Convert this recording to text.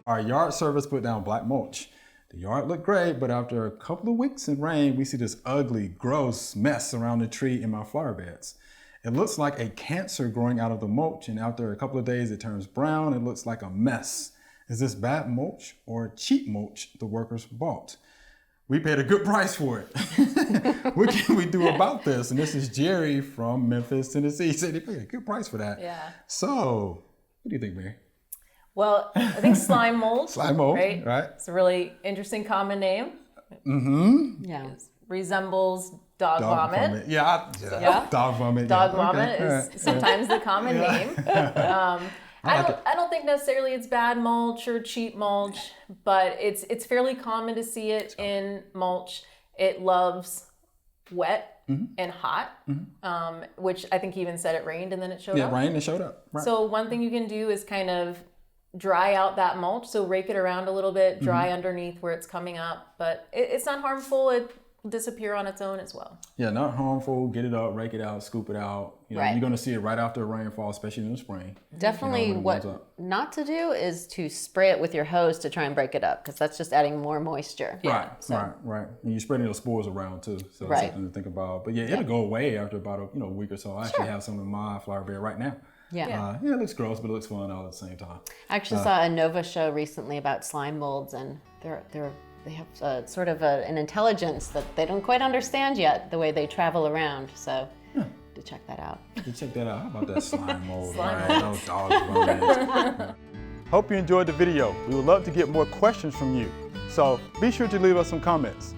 Our yard service put down black mulch. The yard looked great, but after a couple of weeks in rain, we see this ugly, gross mess around the tree in my flower beds. It looks like a cancer growing out of the mulch, and after a couple of days, it turns brown. It looks like a mess. Is this bad mulch or cheap mulch the workers bought? We paid a good price for it. What can we do about this? And this is Jerry from Memphis, Tennessee. He said he paid a good price for that. Yeah. So, what do you think, Mary? Well, I think slime mold. Slime mold, right? It's a really interesting common name. Mm-hmm. Yeah. It resembles dog vomit. Yeah. Dog vomit. Dog vomit is sometimes the common name. I don't think necessarily it's bad mulch or cheap mulch, but it's fairly common to see it in mulch. It loves wet and hot, which I think he even said it rained and then it showed up. Yeah, rained and showed up. Right. So one thing you can do is kind of dry out that mulch. So rake it around a little bit, dry underneath where it's coming up, but it's not harmful. It will disappear on its own as well. Yeah, not harmful. Get it up, rake it out, scoop it out. You're going to see it right after a rainfall, especially in the spring. Definitely what not to do is to spray it with your hose to try and break it up, because that's just adding more moisture. Right. And you're spreading those spores around too, so it's something to think about. But it'll go away after about a week or so. I actually have some in my flower bed right now. It looks gross, but it looks fun all at the same time. I actually saw a Nova show recently about slime molds, and they have sort of an intelligence that they don't quite understand yet, the way they travel around. So to check that out. How about that slime mold? No dog vomit. Hope you enjoyed the video. We would love to get more questions from you. So be sure to leave us some comments.